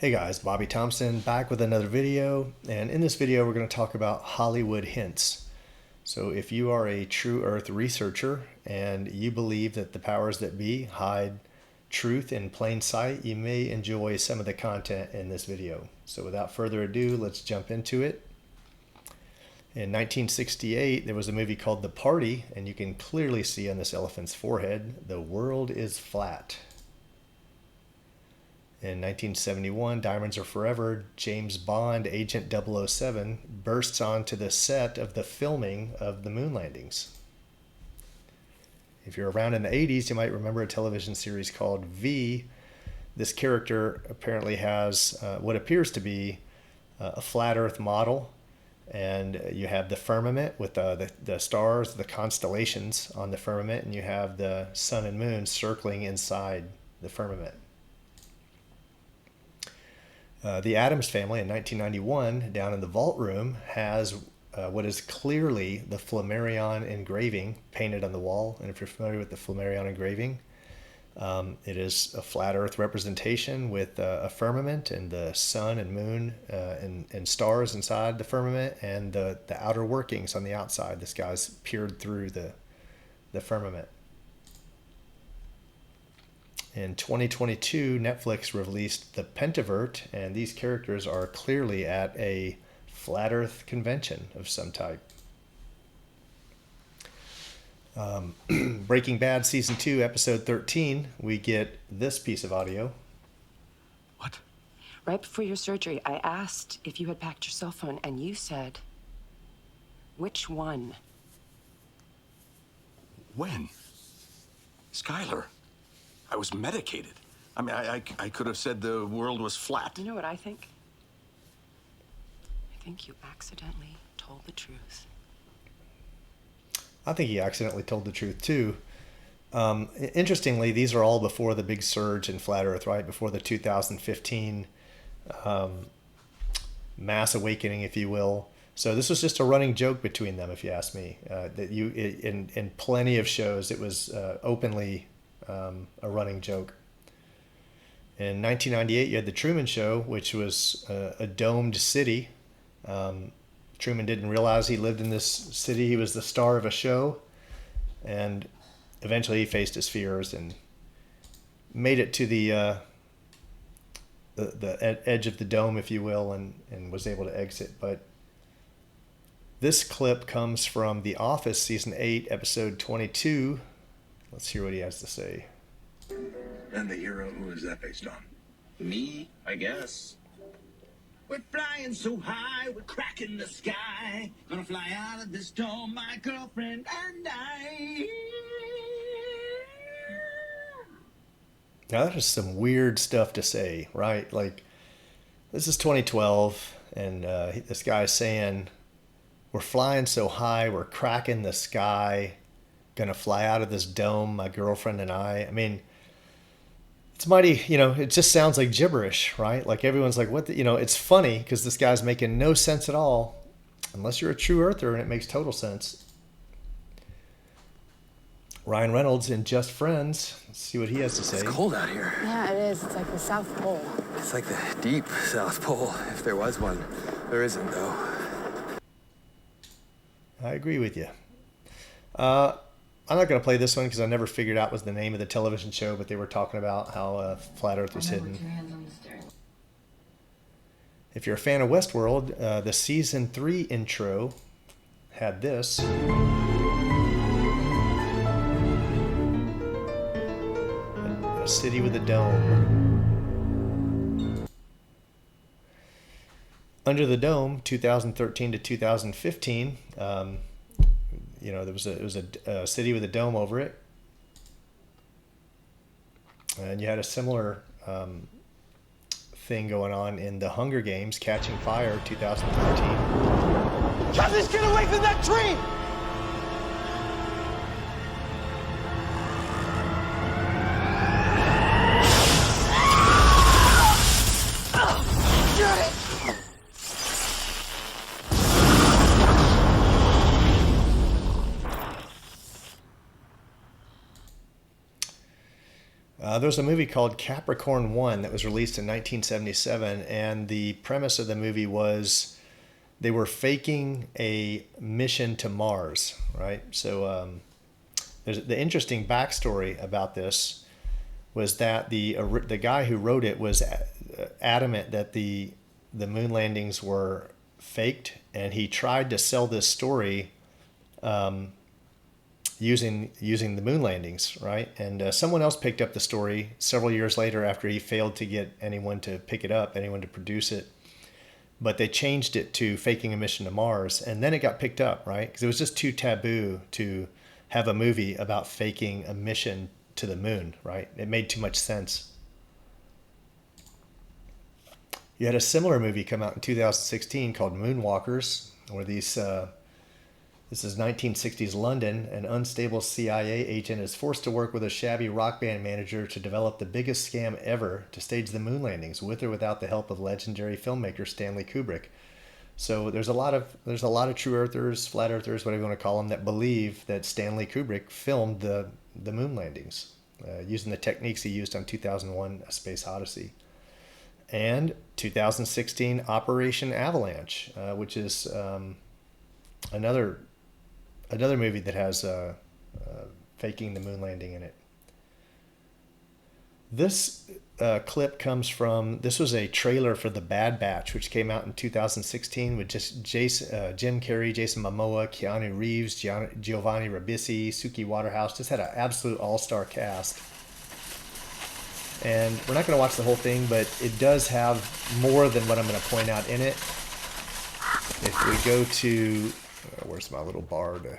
Hey guys, Bobby Thompson back with another video, and in this video we're going to talk about Hollywood hints. So if you are a true earth researcher and you believe that the powers that be hide truth in plain sight, you may enjoy some of the content in this video. So without further ado, let's jump into it. In 1968 there was a movie called The Party, and you can clearly see on this elephant's forehead, the world is flat. In 1971, Diamonds Are Forever, James Bond Agent 007 bursts onto the set of the filming of the moon landings. If you're around in the 80s, you might remember a television series called V. This character apparently has what appears to be a flat earth model, and you have the firmament with the stars, the constellations on the firmament, and you have the sun and moon circling inside the firmament. The Addams Family in 1991, down in the vault room, has what is clearly the Flammarion engraving painted on the wall. And if you're familiar with the Flammarion engraving, it is a flat earth representation with a firmament and the sun and moon and stars inside the firmament, and the outer workings on the outside. This guy's peered through the firmament. In 2022, Netflix released the Pentaverte, and these characters are clearly at a flat earth convention of some type. Breaking Bad Season 2, Episode 13, we get this piece of audio. What? Right before your surgery, I asked if you had packed your cell phone, and you said, which one? When? Skylar, I was medicated. I mean, I could have said the world was flat. You know what I think? I think you accidentally told the truth. I think he accidentally told the truth too. Interestingly, these are all before the big surge in flat earth, right? Before the 2015 mass awakening, if you will. So this was just a running joke between them, if you ask me. In plenty of shows, it was openly a running joke. In 1998, you had the Truman Show, which was a domed city. Truman didn't realize he lived in this city. He was the star of a show, and eventually he faced his fears and made it to the edge of the dome, if you will, and was able to exit. But this clip comes from The Office, Season 8, Episode 22. Let's hear what he has to say. And the hero, who is that based on? Me, I guess. We're flying so high, we're cracking the sky. Gonna fly out of this dome, my girlfriend and I. Now that is some weird stuff to say, right? Like, this is 2012, and this guy's saying, we're flying so high, we're cracking the sky. Gonna fly out of this dome, my girlfriend and I. I mean, it's mighty, it just sounds like gibberish, right? Like everyone's like, what it's funny because this guy's making no sense at all, unless you're a true earther, and it makes total sense. Ryan Reynolds in Just Friends. Let's see what he has to say. It's cold out here. Yeah, it is. It's like the South Pole. It's like the deep South Pole, if there was one. There isn't, though. I agree with you. I'm not going to play this one because I never figured out what was the name of the television show, but they were talking about how flat earth was hidden. If you're a fan of Westworld, the Season 3 intro had this. A city with a dome. Under the Dome, 2013 to 2015, there was a city with a dome over it, and you had a similar thing going on in the Hunger Games, Catching Fire, 2013. Just get away from that tree! There's a movie called Capricorn One that was released in 1977, and the premise of the movie was they were faking a mission to Mars, right? So there's the interesting backstory about this was that the guy who wrote it was adamant that the moon landings were faked, and he tried to sell this story using the moon landings, right? And someone else picked up the story several years later after he failed to get anyone to pick it up, anyone to produce it. But they changed it to faking a mission to Mars, and then it got picked up, right? Because it was just too taboo to have a movie about faking a mission to the moon, right? It made too much sense. You had a similar movie come out in 2016 called Moonwalkers, where this is 1960s London. An unstable CIA agent is forced to work with a shabby rock band manager to develop the biggest scam ever to stage the moon landings, with or without the help of legendary filmmaker Stanley Kubrick. So there's a lot of true earthers, flat earthers, whatever you want to call them, that believe that Stanley Kubrick filmed the moon landings using the techniques he used on 2001: A Space Odyssey. And 2016 Operation Avalanche, which is another movie that has faking the moon landing in it. This clip comes from, this was a trailer for The Bad Batch, which came out in 2016 with just Jim Carrey, Jason Momoa, Keanu Reeves, Giovanni Ribisi, Suki Waterhouse. Just had an absolute all-star cast. And we're not going to watch the whole thing, but it does have more than what I'm going to point out in it. If we go to, where's my little bar to...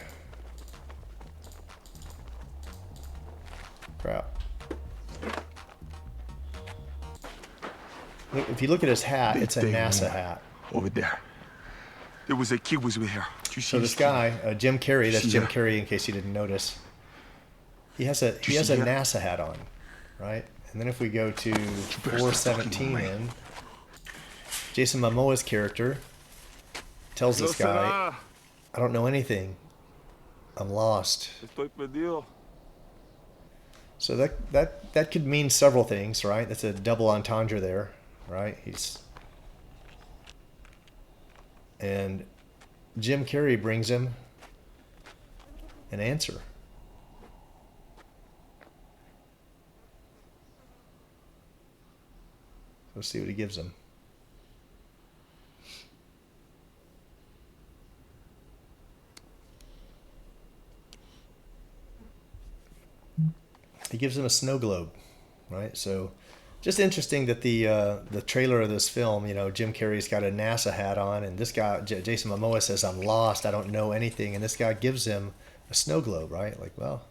Crap. Look, if you look at his hat, it's a NASA hat. Over there. There was a kid was with her. So this guy, Jim Carrey, that's Jim Carrey in case you didn't notice. He has a NASA hat on, right? And then if we go to 417 in, Jason Momoa's character tells this guy, I don't know anything. I'm lost. So that could mean several things, right? That's a double entendre there, right? And Jim Carrey brings him an answer. Let's see what he gives him. He gives him a snow globe, right? So just interesting that the trailer of this film, you know, Jim Carrey's got a NASA hat on, and this guy, Jason Momoa, says, I'm lost, I don't know anything, and this guy gives him a snow globe, right? Like, well,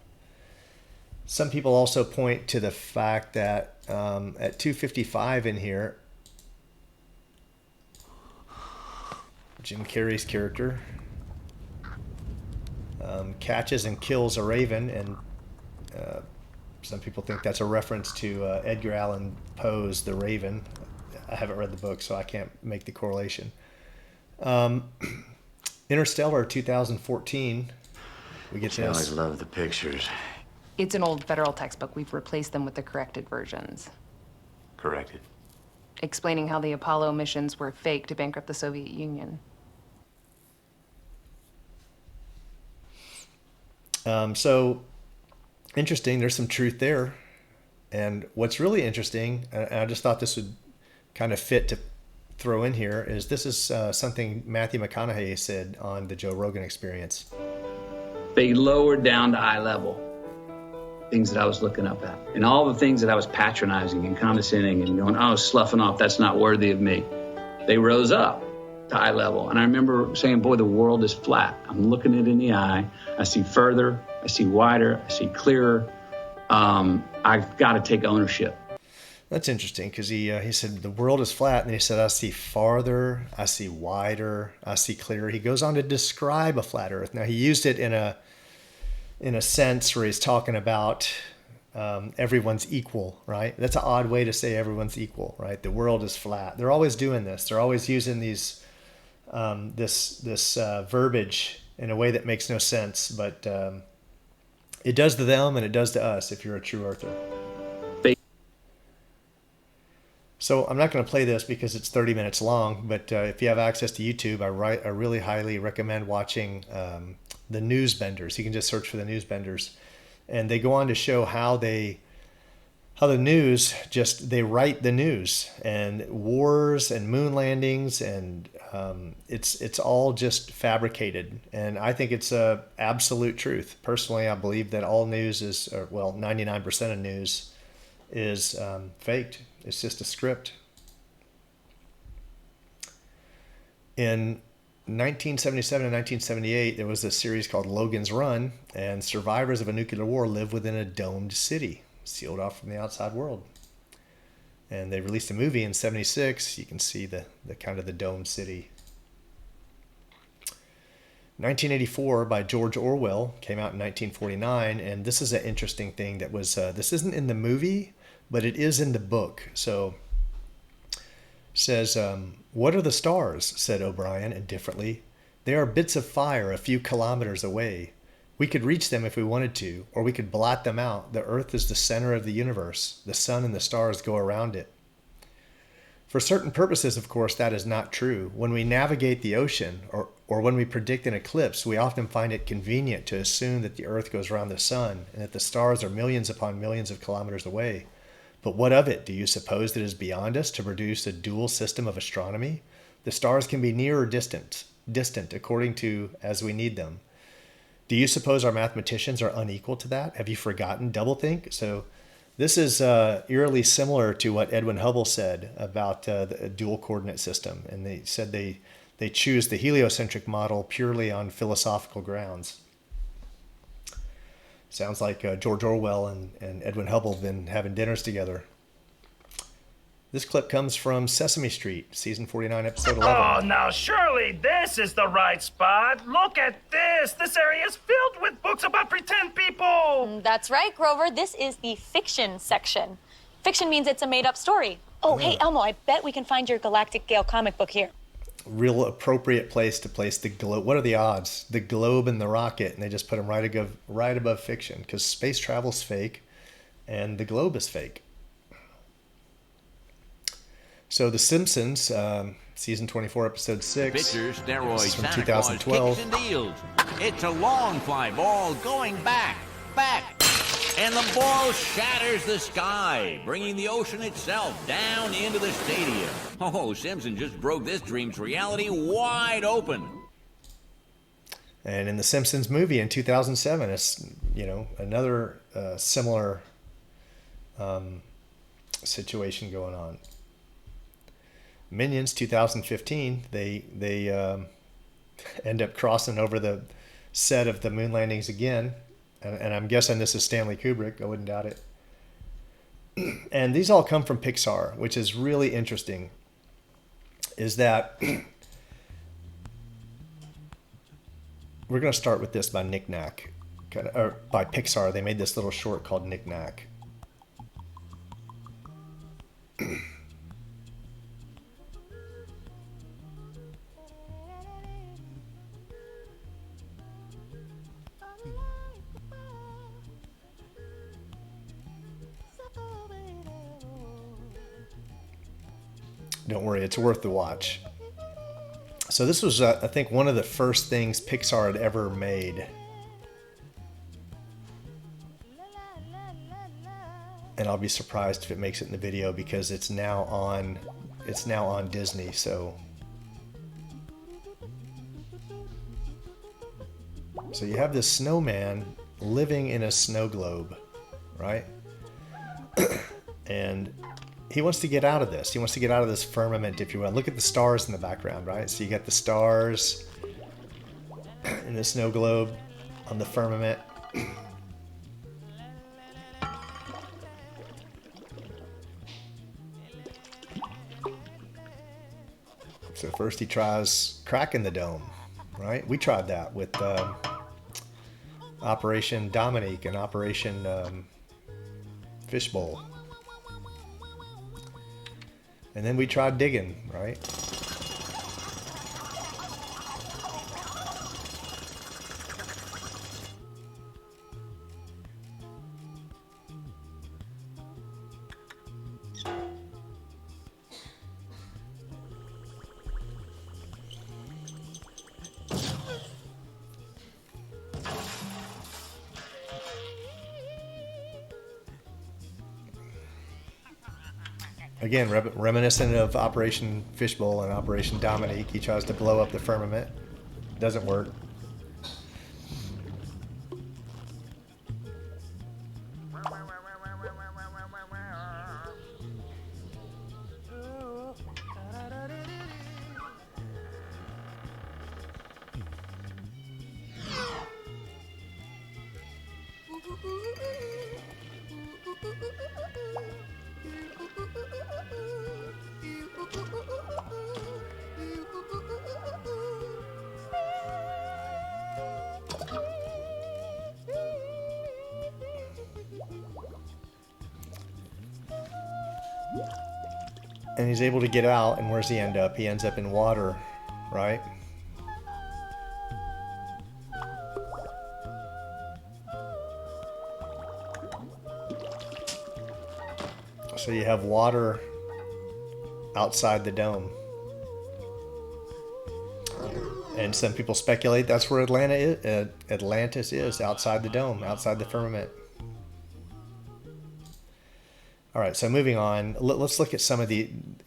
some people also point to the fact that at 2:55 in here, Jim Carrey's character catches and kills a raven, and some people think that's a reference to Edgar Allan Poe's The Raven. I haven't read the book, so I can't make the correlation. Interstellar 2014, we get I this. always love the pictures. It's an old federal textbook. We've replaced them with the corrected versions. Corrected. Explaining how the Apollo missions were fake to bankrupt the Soviet Union. So interesting, there's some truth there. And what's really interesting, and I just thought this would kind of fit to throw in here, is this is something Matthew McConaughey said on the Joe Rogan Experience. They lowered down to eye level things that I was looking up at. And all the things that I was patronizing and condescending and going, oh, sloughing off, that's not worthy of me. They rose up to eye level. And I remember saying, boy, the world is flat. I'm looking it in the eye. I see further, I see wider, I see clearer. I've got to take ownership. That's interesting because he said the world is flat, and he said I see farther, I see wider, I see clearer. He goes on to describe a flat Earth. Now he used it in a sense where he's talking about everyone's equal, right? That's an odd way to say everyone's equal, right? The world is flat. They're always doing this. They're always using these this verbiage in a way that makes no sense, but it does to them and it does to us if you're a true earther. So I'm not going to play this because it's 30 minutes long, but if you have access to YouTube, I really highly recommend watching the Newsbenders. You can just search for the Newsbenders. And they go on to show how the news they write the news, and wars and moon landings, and it's all just fabricated. And I think it's a absolute truth. Personally, I believe that all news 99% of news is faked. It's just a script. In 1977 and 1978, there was a series called Logan's Run, and survivors of a nuclear war live within a domed city, sealed off from the outside world. And they released a movie in 76. You can see the kind of the domed city. 1984 by George Orwell came out in 1949, and this is an interesting thing that was this isn't in the movie, but it is in the book. So says, "What are the stars?" said O'Brien indifferently. "They are bits of fire a few kilometers away. We could reach them if we wanted to, or we could blot them out. The Earth is the center of the universe. The sun and the stars go around it." For certain purposes, of course, that is not true. When we navigate the ocean, or when we predict an eclipse, we often find it convenient to assume that the Earth goes around the sun and that the stars are millions upon millions of kilometers away. But what of it? Do you suppose that it is beyond us to produce a dual system of astronomy? The stars can be near or distant according to as we need them. Do you suppose our mathematicians are unequal to that? Have you forgotten doublethink? So this is eerily similar to what Edwin Hubble said about the dual coordinate system. And they said they choose the heliocentric model purely on philosophical grounds. Sounds like George Orwell and Edwin Hubble have been having dinners together. This clip comes from Sesame Street, season 49, episode 11. Oh, now surely this is the right spot. Look at this. This area is filled with books about pretend people. That's right, Grover. This is the fiction section. Fiction means it's a made-up story. Oh, hey, Elmo, I bet we can find your Galactic Gale comic book here. Real appropriate place to place the globe. What are the odds? The globe and the rocket, and they just put them right above fiction, because space travel's fake and the globe is fake. So The Simpsons, season 24, episode 6. Pitchers, steroids, from Santa 2012. Claus, kicks and deals. It's a long fly ball going back. And the ball shatters the sky, bringing the ocean itself down into the stadium. Oh, Simpson just broke this dream's reality wide open. And in the Simpsons movie in 2007, it's, another similar situation going on. Minions 2015, they end up crossing over the set of the moon landings again. And I'm guessing this is Stanley Kubrick. I wouldn't doubt it. And these all come from Pixar, which is really interesting. Is that we're going to start with this by Knick Knack, or by Pixar. They made this little short called Knick Knack. Don't worry, it's worth the watch. So this was, I think, one of the first things Pixar had ever made. And I'll be surprised if it makes it in the video because it's now on Disney. So you have this snowman living in a snow globe, right? And he wants to get out of this. He wants to get out of this firmament, if you will. Look at the stars in the background, right? So you got the stars in the snow globe on the firmament. So first he tries cracking the dome, right? We tried that with Operation Dominique and Operation Fishbowl. And then we tried digging, right? Again, reminiscent of Operation Fishbowl and Operation Dominique. He tries to blow up the firmament. Doesn't work. And he's able to get out, and where's he end up? He ends up in water, right? So you have water outside the dome. And some people speculate that's where Atlantis is, outside the dome, outside the firmament. All right, so moving on, let's look at some of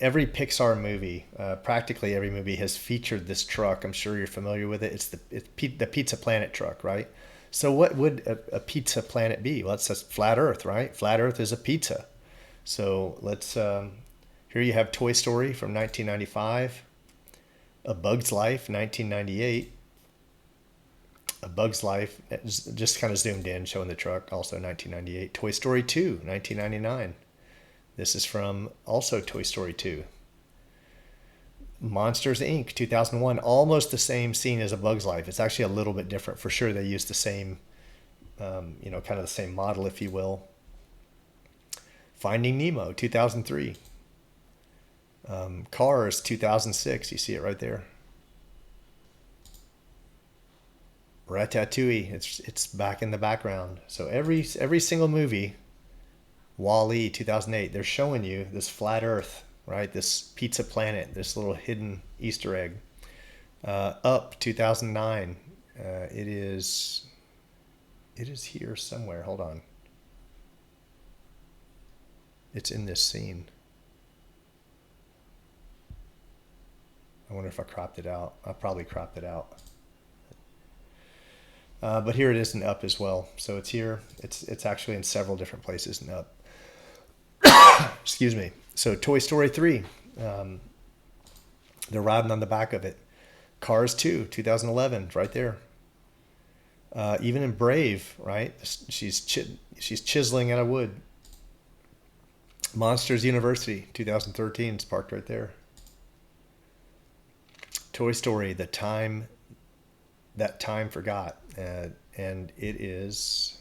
every Pixar movie, practically every movie has featured this truck. I'm sure you're familiar with it. It's the Pizza Planet truck, right? So what would a Pizza Planet be? Well, it's just flat Earth, right? Flat Earth is a pizza. So let's, here you have Toy Story from 1995, A Bug's Life, 1998, A Bug's Life, just kind of zoomed in, showing the truck, also 1998, Toy Story 2, 1999. This is from also Toy Story 2. Monsters, Inc., 2001. Almost the same scene as A Bug's Life. It's actually a little bit different. For sure, they used the same, kind of the same model, if you will. Finding Nemo, 2003. Cars, 2006. You see it right there. Ratatouille. It's back in the background. So every single movie... Wall-E, 2008, they're showing you this flat Earth, right? This Pizza Planet, this little hidden Easter egg. Up, 2009, it is here somewhere. Hold on. It's in this scene. I wonder if I cropped it out. I probably cropped it out. But here it is in Up as well. So it's here. It's actually in several different places in Up. Excuse me. So Toy Story 3, they're riding on the back of it. Cars 2, 2011, right there. Even in Brave, right? She's chiseling out of wood. Monsters University, 2013, it's parked right there. Toy Story, That Time Forgot, and it is.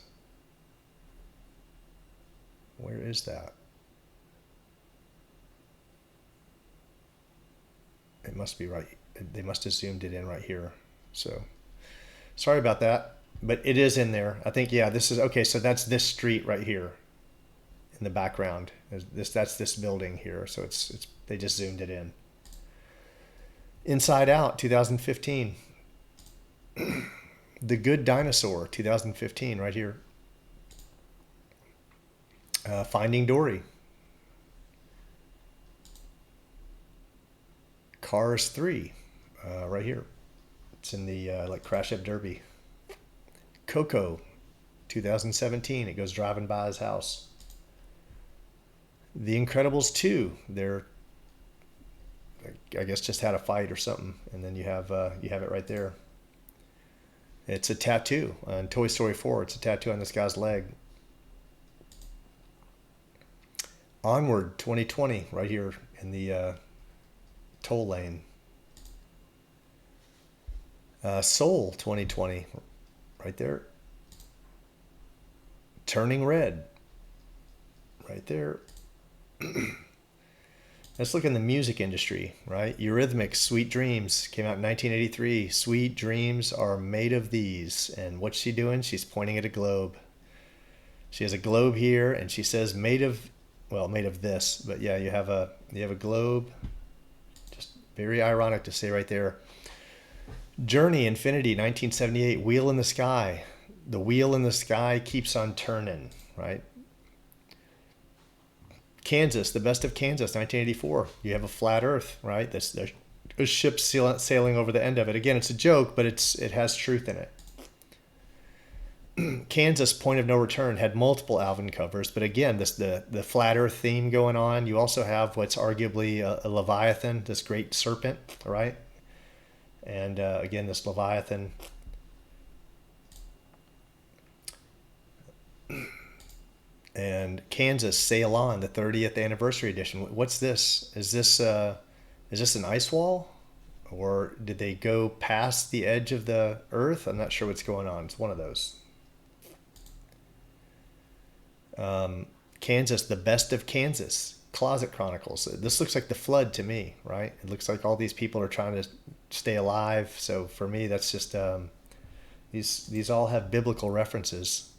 Where is that? It must be right. They must have zoomed it in right here. So sorry about that, but it is in there. I think, yeah, this is okay. So that's this street right here in the background. That's this building here. So it's they just zoomed it in. Inside Out, 2015. The Good Dinosaur, 2015, right here. Finding Dory. Cars 3, right here. It's in the Crash Up Derby. Coco, 2017. It goes driving by his house. The Incredibles 2. They're, I guess, just had a fight or something, and then you have it right there. It's a tattoo on Toy Story 4. It's a tattoo on this guy's leg. Onward, 2020, right here in the toll lane. Soul, 2020, right there. Turning Red, right there. Let's look in the music industry, right? Eurythmics, Sweet Dreams, came out in 1983. Sweet dreams are made of these. And what's she doing? She's pointing at a globe. She has a globe here, and she says made of this. But yeah, you have a globe. Just very ironic to say right there. Journey, Infinity, 1978. Wheel in the Sky. The wheel in the sky keeps on turning, right? Kansas, the best of Kansas, 1984. You have a flat Earth, right? There's a ship sailing over the end of it. Again, it's a joke, but it has truth in it. Kansas, Point of No Return, had multiple album covers, but again, the flat Earth theme going on. You also have what's arguably a Leviathan, this great serpent, right? And again, this Leviathan. And Kansas, Sail On, the 30th anniversary edition. What's this? Is this an ice wall? Or did they go past the edge of the Earth? I'm not sure what's going on. It's one of those. Kansas, the best of Kansas, Closet Chronicles. This looks like the flood to me, right? It looks like all these people are trying to stay alive. So for me, that's just these all have biblical references.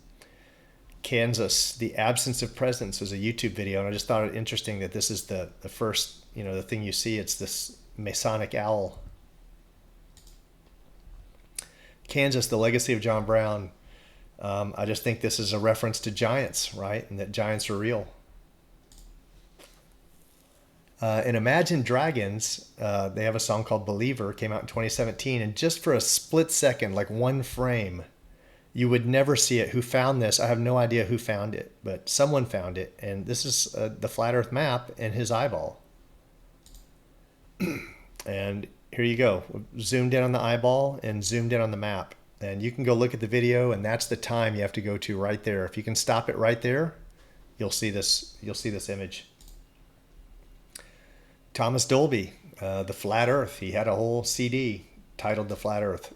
Kansas, The Absence of Presence was a YouTube video, and I just thought it interesting that this is the first, the thing you see. It's this Masonic owl. Kansas, The Legacy of John Brown. I just think this is a reference to giants, right? And that giants are real. In Imagine Dragons, they have a song called Believer, came out in 2017. And just for a split second, like one frame, you would never see it. Who found this? I have no idea who found it, but someone found it. And this is the flat Earth map and his eyeball. And here you go. Zoomed in on the eyeball and zoomed in on the map. And you can go look at the video, and that's the time you have to go to right there. If you can stop it right there, you'll see this image. Thomas Dolby, The Flat Earth. He had a whole CD titled The Flat Earth.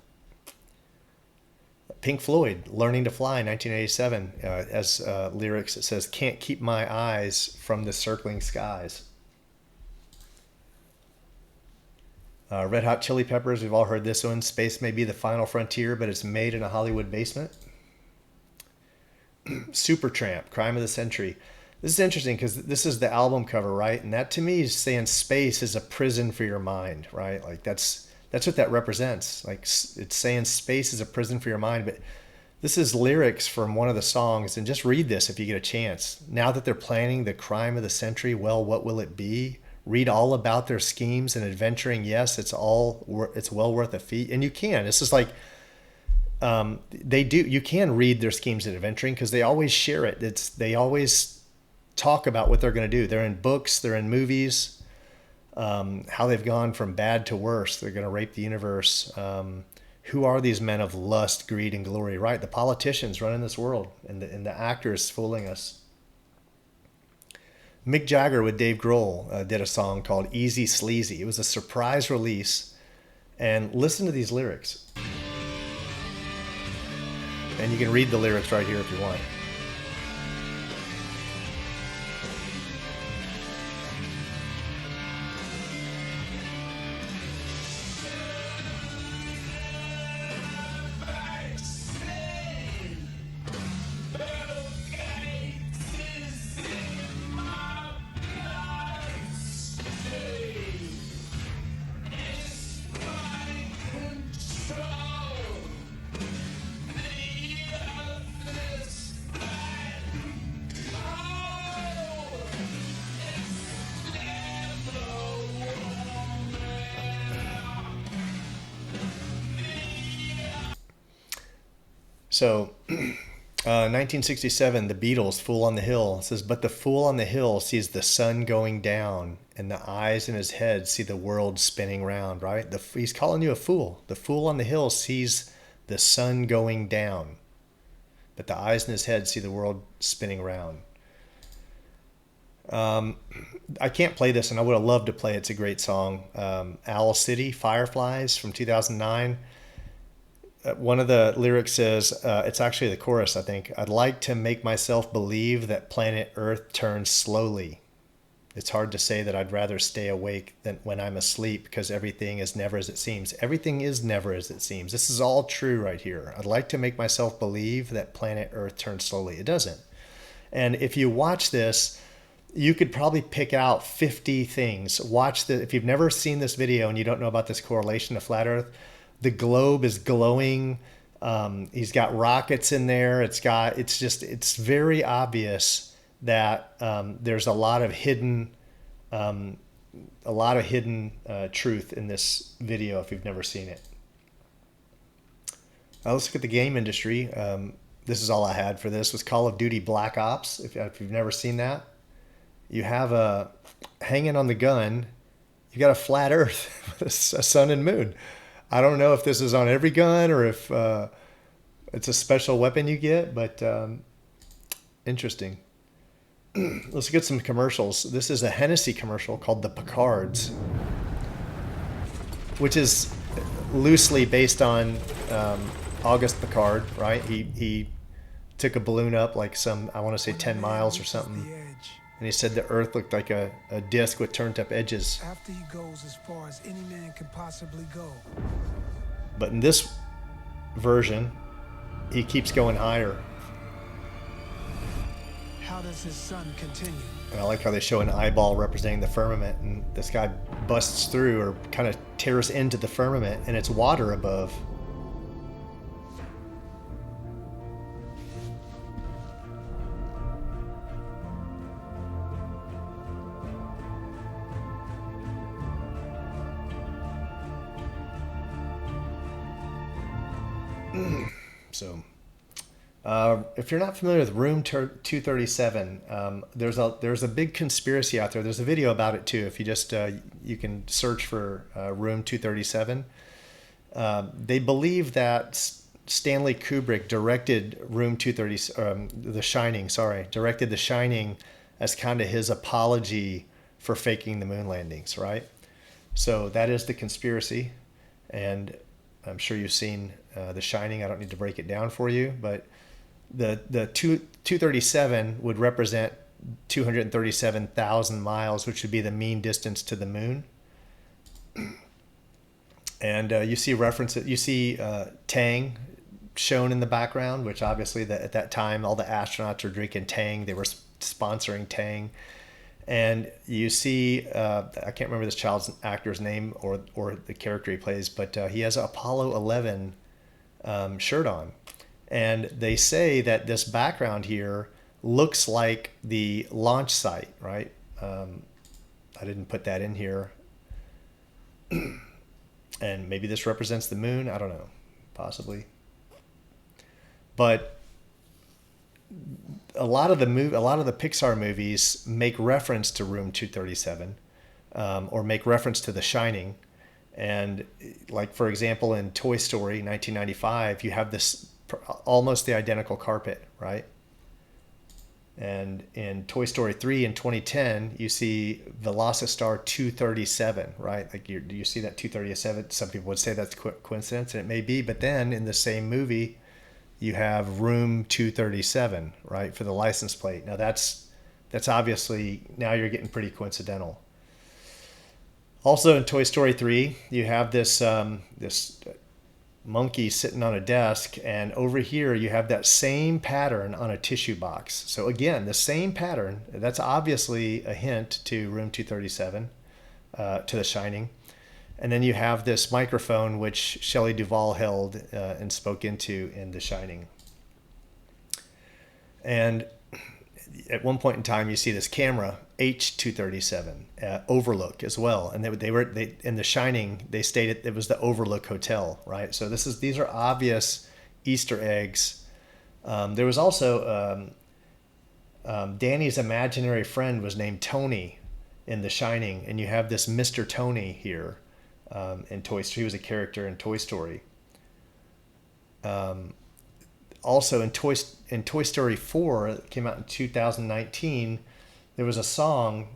Pink Floyd, Learning to Fly, 1987. As lyrics, it says, "Can't keep my eyes from the circling skies." Red Hot Chili Peppers, we've all heard this one. Space may be the final frontier, but it's made in a Hollywood basement. Supertramp, Crime of the Century. This is interesting because this is the album cover, right? And that to me is saying space is a prison for your mind, right? Like that's what that represents. Like it's saying space is a prison for your mind. But this is lyrics from one of the songs, and just read this if you get a chance. Now that they're planning the crime of the century, well, what will it be? Read all about their schemes and adventuring. Yes, it's well worth a feat. And you can. This is like you can read their schemes and adventuring because they always share it. They always talk about what they're going to do. They're in books, they're in movies, how they've gone from bad to worse. They're going to rape the universe. Who are these men of lust, greed, and glory? Right, the politicians running this world, and the actors fooling us. Mick Jagger with Dave Grohl did a song called Eazy, Sleazy. It was a surprise release. And listen to these lyrics. And you can read the lyrics right here if you want. So, 1967, the Beatles, Fool on the Hill, says, "But the fool on the hill sees the sun going down, and the eyes in his head see the world spinning round," right? He's calling you a fool. The fool on the hill sees the sun going down, but the eyes in his head see the world spinning round. I can't play this, and I would have loved to play it. It's a great song. Owl City, Fireflies from 2009. One of the lyrics says, it's actually the chorus, I think. "I'd like to make myself believe that planet Earth turns slowly. It's hard to say that I'd rather stay awake than when I'm asleep because everything is never as it seems." Everything is never as it seems. This is all true right here. I'd like to make myself believe that planet Earth turns slowly. It doesn't. And if you watch this, you could probably pick out 50 things. If you've never seen this video and you don't know about this correlation to flat Earth, the globe is glowing. He's got rockets in there. It's very obvious that there's a lot of hidden truth in this video if you've never seen it. Let's look at the game industry. This is all I had for this. Was Call of Duty Black Ops. If you've never seen that, you have a hanging on the gun. You got a flat Earth with a sun and moon. I don't know if this is on every gun or if it's a special weapon you get, but interesting. Let's get some commercials. This is a Hennessy commercial called the Piccards, which is loosely based on August Picard, right? He took a balloon up like I want to say 10 miles or something. And he said the Earth looked like a disc with turned up edges. After he goes as far as any man can possibly go. But in this version, he keeps going higher. How does his son continue? And I like how they show an eyeball representing the firmament, and this guy busts through or kind of tears into the firmament, and it's water above. So, if you're not familiar with Room 237, there's a big conspiracy out there. There's a video about it too. If you just you can search for Room 237. They believe that Stanley Kubrick directed Room 230, The Shining. Sorry, directed The Shining as kind of his apology for faking the moon landings. Right. So that is the conspiracy, and I'm sure you've seen The Shining. I don't need to break it down for you, but the 237 would represent 237,000 miles, which would be the mean distance to the moon. And you see references. You see Tang shown in the background, which obviously at that time all the astronauts were drinking Tang. They were sponsoring Tang. And you see, I can't remember this actor's name or the character he plays, but he has an Apollo 11 shirt on. And they say that this background here looks like the launch site, right? I didn't put that in here. And maybe this represents the moon. I don't know, possibly. But a lot of the Pixar movies make reference to Room 237, or make reference to The Shining. And like, for example, in Toy Story 1995, you have this almost the identical carpet, right? And in Toy Story 3 in 2010, you see Velocistar 237, right? Like you see that 237. Some people would say that's coincidence, and it may be. But then in the same movie, you have Room 237, right, for the license plate. Now that's obviously, now you're getting pretty coincidental. Also in Toy Story 3, you have this monkey sitting on a desk, and over here you have that same pattern on a tissue box. So again, the same pattern. That's obviously a hint to Room 237, to The Shining. And then you have this microphone which Shelley Duvall held and spoke into in The Shining. And at one point in time, you see this camera, H237, Overlook as well. And they in The Shining, they stated it was the Overlook Hotel, right? So these are obvious Easter eggs. There was also Danny's imaginary friend was named Tony in The Shining, and you have this Mr. Tony here. In Toy Story, he was a character in Toy Story. Also in Toy Story 4, it came out in 2019, there was a song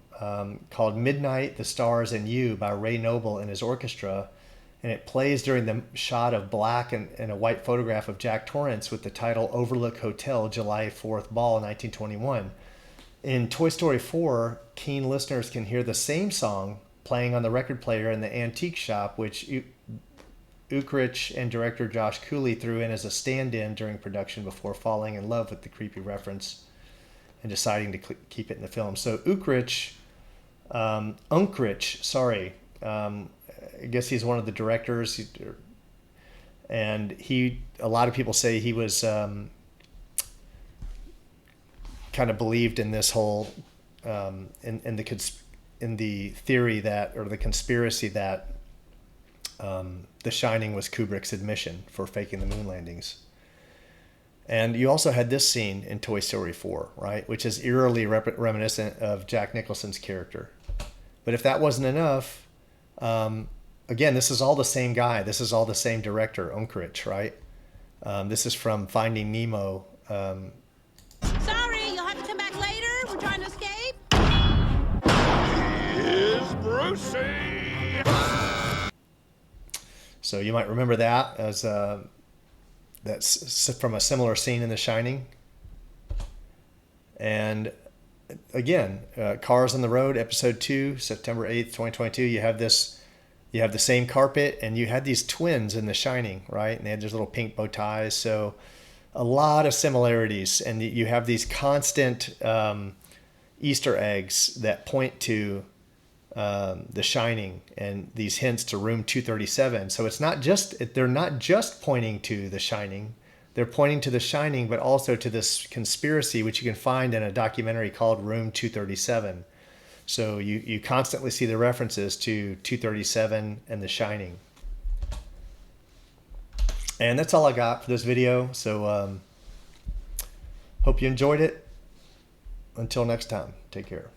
called Midnight, the Stars, and You by Ray Noble and his orchestra, and it plays during the shot of black and a white photograph of Jack Torrance with the title Overlook Hotel, July 4th Ball, 1921. In Toy Story 4, keen listeners can hear the same song playing on the record player in the antique shop, which Unkrich and director Josh Cooley threw in as a stand-in during production before falling in love with the creepy reference and deciding to keep it in the film. So Unkrich, I guess he's one of the directors, and a lot of people say he was kind of believed in this whole in the theory that, or the conspiracy that The Shining was Kubrick's admission for faking the moon landings. And you also had this scene in Toy Story 4, right, which is eerily reminiscent of Jack Nicholson's character. But if that wasn't enough, again, this is all the same guy. This is all the same director, Unkrich, right? This is from Finding Nemo. Sorry, you'll have to come back later. We're trying to escape. Here's Brucey! So you might remember that as that's from a similar scene in The Shining. And again, Cars on the Road, episode 2, September 8th, 2022. You have the same carpet, and you had these twins in The Shining, right? And they had these little pink bow ties. So a lot of similarities, and you have these constant Easter eggs that point to The Shining, and these hints to room 237. So it's not just, they're not just pointing to The Shining, they're pointing to The Shining, but also to this conspiracy, which you can find in a documentary called Room 237. So you constantly see the references to 237 and The Shining. And that's all I got for this video. So hope you enjoyed it. Until next time, take care.